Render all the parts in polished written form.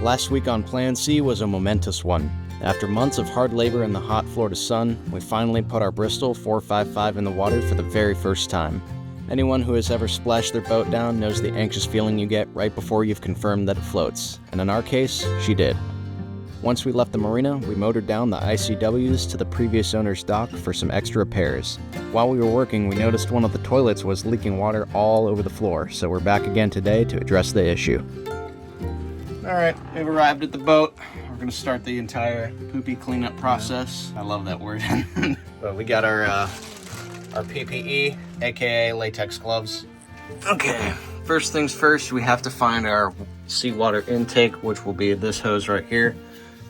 Last week on Plan C was a momentous one. After months of hard labor in the hot Florida sun, we finally put our Bristol 455 in the water for the very first time. Anyone who has ever splashed their boat down knows the anxious feeling you get right before you've confirmed that it floats, and in our case, she did. Once we left the marina, we motored down the ICWs to the previous owner's dock for some extra repairs. While we were working, we noticed one of the toilets was leaking water all over the floor, so we're back again today to address the issue. Alright, we've arrived at the boat. We're going to start the entire poopy cleanup process. I love that word. But we got our PPE, aka latex gloves. Okay, first things first, we have to find our seawater intake, which will be this hose right here.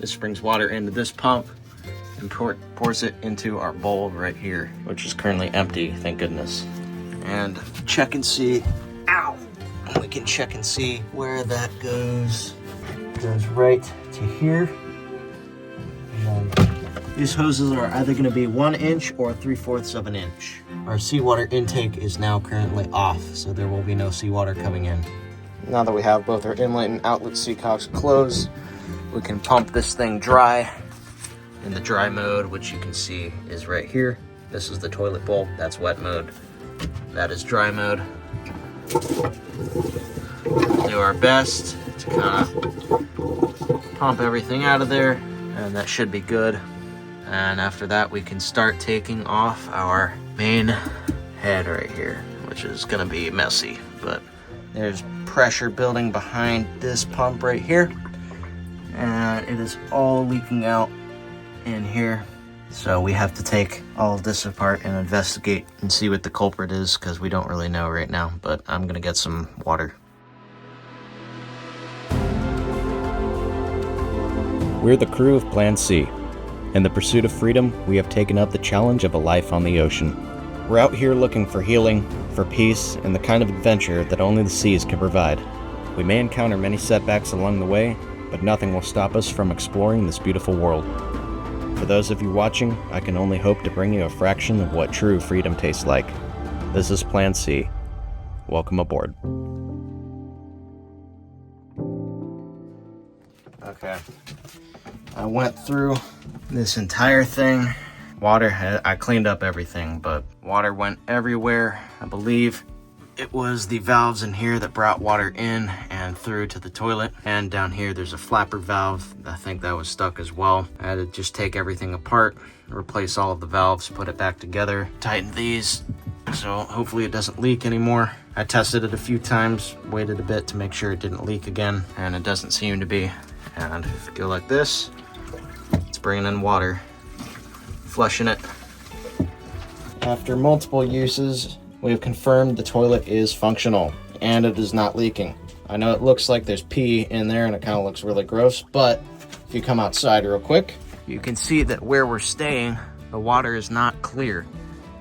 This brings water into this pump and pours it into our bowl right here, which is currently empty, thank goodness. And check and see, ow! We can check and see where that goes. It goes right to here. And these hoses are either going to be 1 inch or 3/4 of an inch. Our seawater intake is now currently off, so there will be no seawater coming in. Now that we have both our inlet and outlet seacocks closed, we can pump this thing dry in the dry mode, which you can see is right here. This is the toilet bowl, that's wet mode. That is dry mode. We'll do our best to kind of pump everything out of there, and that should be good. And after that, we can start taking off our main head right here, which is gonna be messy, but there's pressure building behind this pump right here, and it is all leaking out in here. So we have to take all of this apart and investigate and see what the culprit is, because we don't really know right now, but I'm gonna get some water. We're the crew of Plan C. In the pursuit of freedom, we have taken up the challenge of a life on the ocean. We're out here looking for healing, for peace, and the kind of adventure that only the seas can provide. We may encounter many setbacks along the way, but nothing will stop us from exploring this beautiful world. For those of you watching, I can only hope to bring you a fraction of what true freedom tastes like. This is Plan C. Welcome aboard. Okay. I went through this entire thing. I cleaned up everything, but water went everywhere. I believe it was the valves in here that brought water in and through to the toilet. And down here, there's a flapper valve. I think that was stuck as well. I had to just take everything apart, replace all of the valves, put it back together, tighten these, so hopefully it doesn't leak anymore. I tested it a few times, waited a bit to make sure it didn't leak again, and it doesn't seem to be. And if you go like this, it's bringing in water, flushing it. After multiple uses, we have confirmed the toilet is functional and it is not leaking. I know it looks like there's pee in there and it kind of looks really gross, but if you come outside real quick, you can see that where we're staying, the water is not clear.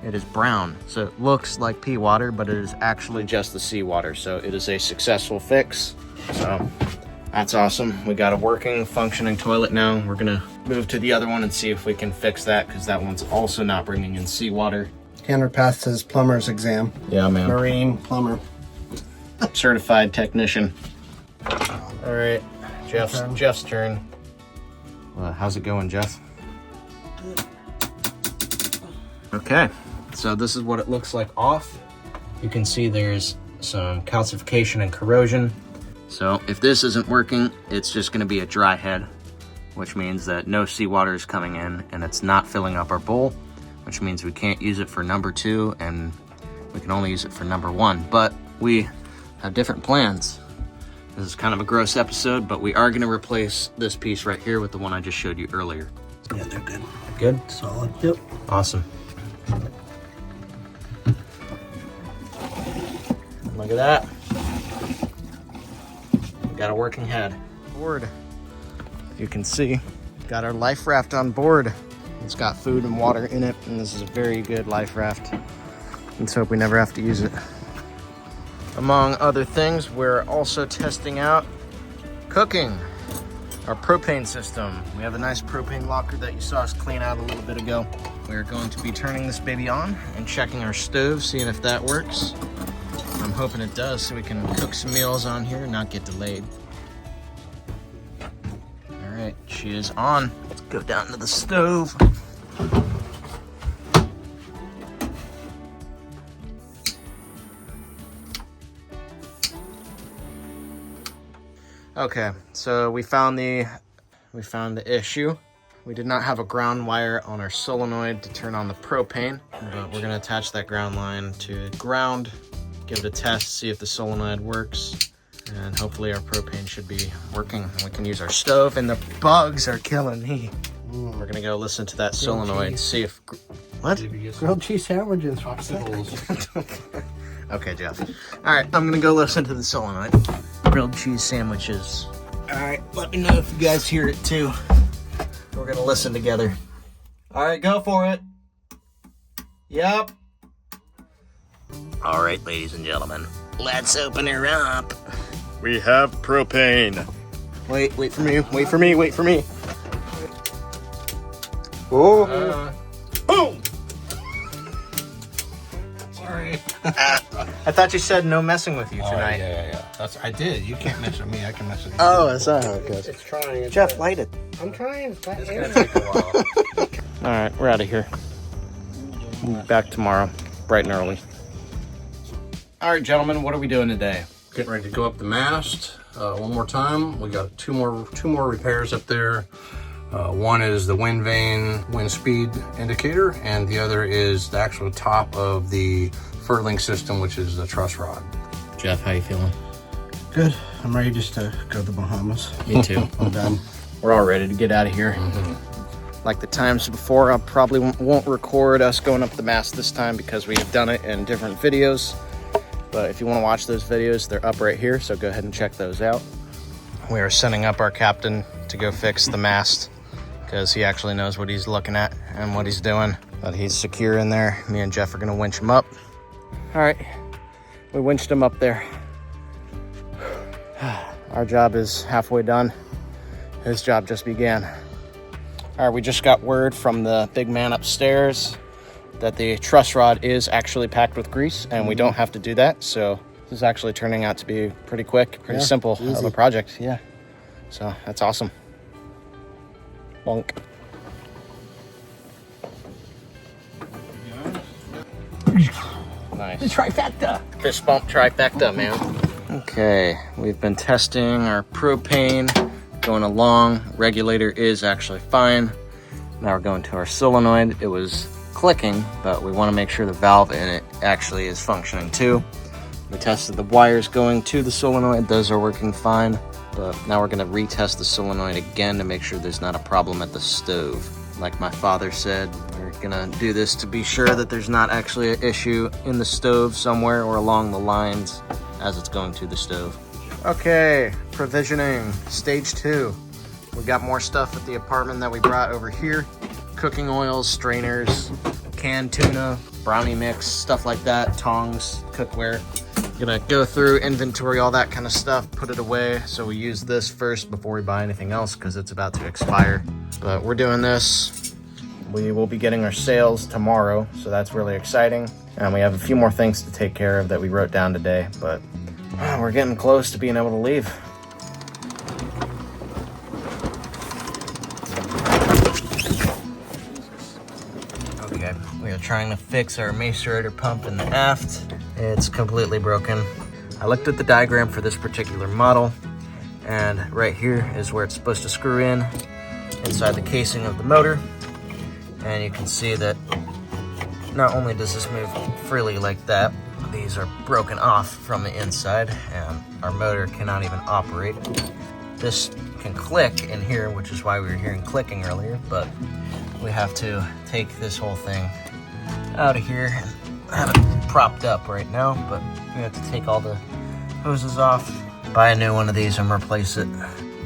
It is brown, so it looks like pee water, but it is actually just the seawater. So it is a successful fix. So that's awesome. We got a working, functioning toilet now. We're gonna move to the other one and see if we can fix that, because that one's also not bringing in seawater. Tanner passed his plumber's exam. Yeah, man. Marine plumber. Certified technician. All right, Jeff's turn. How's it going, Jeff? Okay, so this is what it looks like off. You can see there's some calcification and corrosion. So if this isn't working, it's just gonna be a dry head, which means that no seawater is coming in and it's not filling up our bowl, which means we can't use it for number 2 and we can only use it for number 1. But we have different plans. This is kind of a gross episode, but we are gonna replace this piece right here with the one I just showed you earlier. Yeah, they're good. Good? Solid. Yep. Awesome. Look at that. We got a working head. Board. You can see, got our life raft on board. It's got food and water in it, and this is a very good life raft. Let's hope we never have to use it. Among other things, we're also testing out cooking, our propane system. We have a nice propane locker that you saw us clean out a little bit ago. We're going to be turning this baby on and checking our stove, seeing if that works. I'm hoping it does, so we can cook some meals on here and not get delayed. she is on. Let's go down to the stove. Okay, so we found the issue. We did not have a ground wire on our solenoid to turn on the propane, but we're gonna attach that ground line to ground, give it a test, see if the solenoid works, and hopefully our propane should be working and we can use our stove. And the bugs are killing me. We're gonna go listen to that solenoid, see if... What? Grilled cheese sandwiches. Okay, Jeff. All right, I'm gonna go listen to the solenoid. Grilled cheese sandwiches. All right, let me know if you guys hear it too. We're gonna listen together. All right, go for it. Yep. All right, ladies and gentlemen, let's open her up. We have propane. Wait for me, wait for me, wait for me. Oh. Boom! Sorry. I thought you said no messing with you tonight. Yeah. I did. You can't mess with me. I can mess with you. Oh, that's not how it goes. It's trying. Jeff, light it. I'm trying. It's gonna take a while. All right, we're out of here. Back tomorrow, bright and early. All right, gentlemen, what are we doing today? Getting ready to go up the mast one more time. We got two more repairs up there. One is the wind vane wind speed indicator, and the other is the actual top of the furling system, which is the truss rod. Jeff, how you feeling? Good. I'm ready just to go to the Bahamas. Me too. I'm done. We're all ready to get out of here. Like the times before, I probably won't record us going up the mast this time because we've done it in different videos. But if you want to watch those videos, they're up right here, so go ahead and check those out. We are sending up our captain to go fix the mast because he actually knows what he's looking at and what he's doing. But he's secure in there. Me and Jeff are going to winch him up. All right, we winched him up there. Our job is halfway done. His job just began. All right, we just got word from the big man upstairs that the truss rod is actually packed with grease and we don't have to do that. So this is actually turning out to be pretty quick, pretty simple of a project. Yeah, so that's awesome. Bonk. Nice. The trifecta. Fist bump trifecta, man. Okay, we've been testing our propane, going along. Regulator is actually fine. Now we're going to our solenoid. It was clicking, but we want to make sure the valve in it actually is functioning too. We tested the wires going to the solenoid. Those are working fine, but now we're going to retest the solenoid again to make sure there's not a problem at the stove. Like my father said, we're gonna do this to be sure that there's not actually an issue in the stove somewhere or along the lines as it's going to the stove. Okay, provisioning, stage 2. We got more stuff at the apartment that we brought over here. Cooking oils, strainers, canned tuna, brownie mix, stuff like that, tongs, cookware. Gonna go through, inventory all that kind of stuff, put it away. So we use this first before we buy anything else because it's about to expire. But we're doing this. We will be getting our sales tomorrow, so that's really exciting. And we have a few more things to take care of that we wrote down today, but we're getting close to being able to leave. Okay, we are trying to fix our macerator pump in the aft. It's completely broken. I looked at the diagram for this particular model, and right here is where it's supposed to screw in inside the casing of the motor. And you can see that not only does this move freely like that, these are broken off from the inside and our motor cannot even operate. This can click in here, which is why we were hearing clicking earlier, but we have to take this whole thing out of here and have it propped up right now, but we have to take all the hoses off, buy a new one of these and replace it.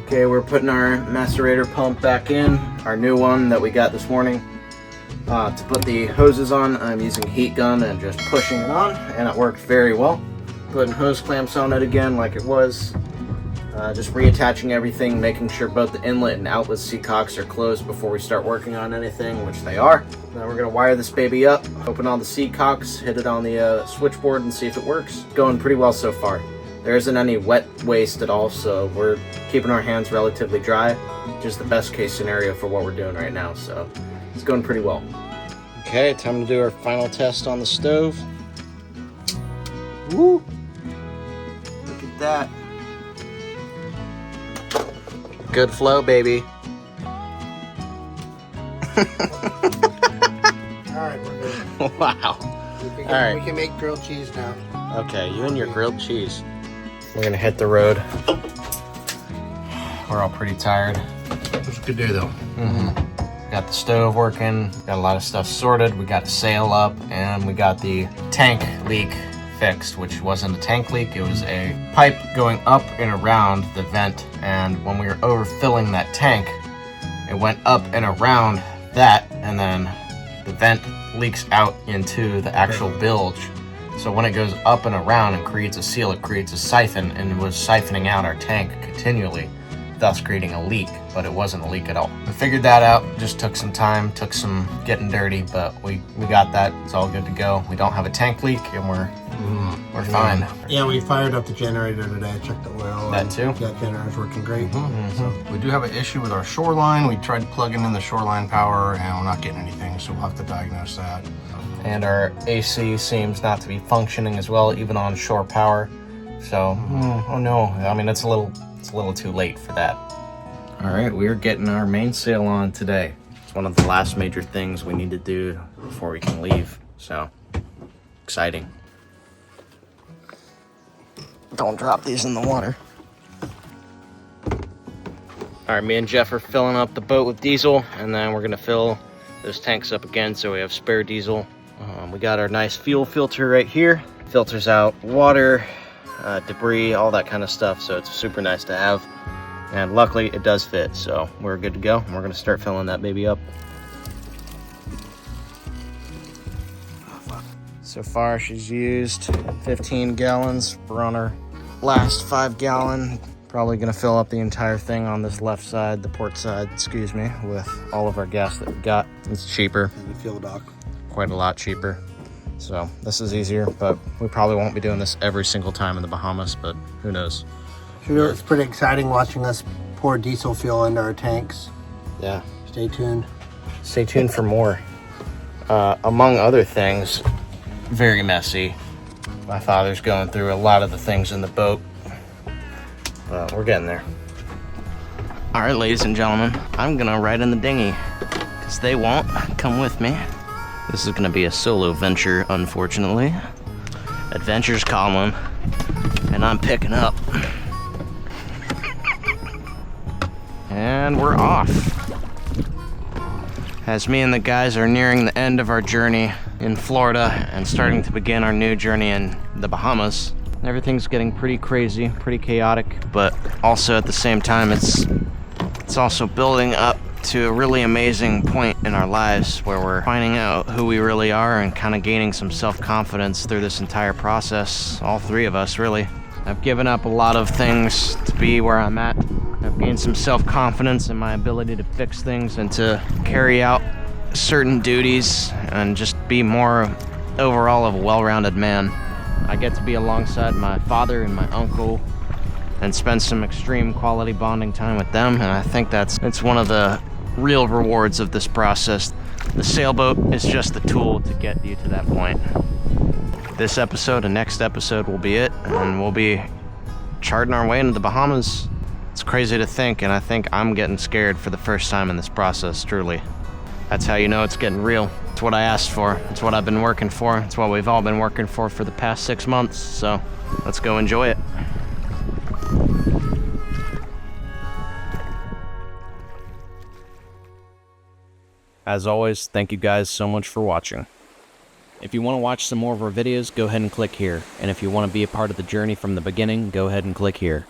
Okay, we're putting our macerator pump back in, our new one that we got this morning. To put the hoses on, I'm using heat gun and just pushing it on, and it worked very well. Putting hose clamps on it again like it was. Just reattaching everything, making sure both the inlet and outlet seacocks are closed before we start working on anything, which they are. Now we're gonna wire this baby up, open all the seacocks, hit it on the switchboard and see if it works. Going pretty well so far. There isn't any wet waste at all, so we're keeping our hands relatively dry. Just the best case scenario for what we're doing right now, so it's going pretty well. Okay, time to do our final test on the stove. Woo! Look at that. Good flow, baby. Alright, we're good. Wow. We can make grilled cheese now. Okay, you and your grilled cheese. We're gonna hit the road. We're all pretty tired. It was a good day though. Got the stove working, got a lot of stuff sorted, we got the sail up, and we got the tank leak fixed, which wasn't a tank leak, it was a pipe going up and around the vent, and when we were overfilling that tank, it went up and around that, and then the vent leaks out into the actual bilge. So when it goes up and around and creates a seal, it creates a siphon, and it was siphoning out our tank continually, thus creating a leak, but it wasn't a leak at all. We figured that out, just took some time, took some getting dirty, but we got that, it's all good to go. We don't have a tank leak, and we're fine. Yeah, we fired up the generator today. I checked the oil. That too? Yeah, generator's working great. So, We do have an issue with our shoreline. We tried plugging in the shoreline power and we're not getting anything, so we'll have to diagnose that. And our AC seems not to be functioning as well, even on shore power. So, oh no, I mean, it's a little too late for that. All right, we're getting our mainsail on today. It's one of the last major things we need to do before we can leave, so exciting. Don't drop these in the water. All right, me and Jeff are filling up the boat with diesel, and then we're gonna fill those tanks up again so we have spare diesel. We got our nice fuel filter right here. Filters out water, debris, all that kind of stuff, so it's super nice to have. And luckily it does fit, so we're good to go. We're gonna start filling that baby up. So far she's used 15 gallons. We're on our last 5 gallon. Probably gonna fill up the entire thing on this left side, the port side, excuse me, with all of our gas that we got. It's cheaper. the fuel dock. Quite a lot cheaper. So this is easier, but we probably won't be doing this every single time in the Bahamas, but who knows? It's pretty exciting watching us pour diesel fuel into our tanks. Yeah. Stay tuned. Stay tuned for more. Among other things, very messy. My father's going through a lot of the things in the boat. We're getting there. All right, ladies and gentlemen, I'm gonna ride in the dinghy because they won't come with me. This is gonna be a solo venture, unfortunately. Adventure's calling, and I'm picking up. And we're off. As me and the guys are nearing the end of our journey in Florida and starting to begin our new journey in the Bahamas, everything's getting pretty crazy, pretty chaotic, but also at the same time it's also building up to a really amazing point in our lives where we're finding out who we really are and kind of gaining some self-confidence through this entire process, all three of us really. I've given up a lot of things to be where I'm at. I've gained some self-confidence in my ability to fix things and to carry out certain duties and just be more overall of a well-rounded man. I get to be alongside my father and my uncle and spend some extreme quality bonding time with them, and I think it's one of the real rewards of this process. The sailboat is just the tool to get you to that point. This episode and next episode will be it, and we'll be charting our way into the Bahamas. It's crazy to think, and I think I'm getting scared for the first time in this process, truly. That's how you know it's getting real. It's what I asked for. It's what I've been working for. It's what we've all been working for the past 6 months, so let's go enjoy it. As always, thank you guys so much for watching. If you want to watch some more of our videos, go ahead and click here. And if you want to be a part of the journey from the beginning, go ahead and click here.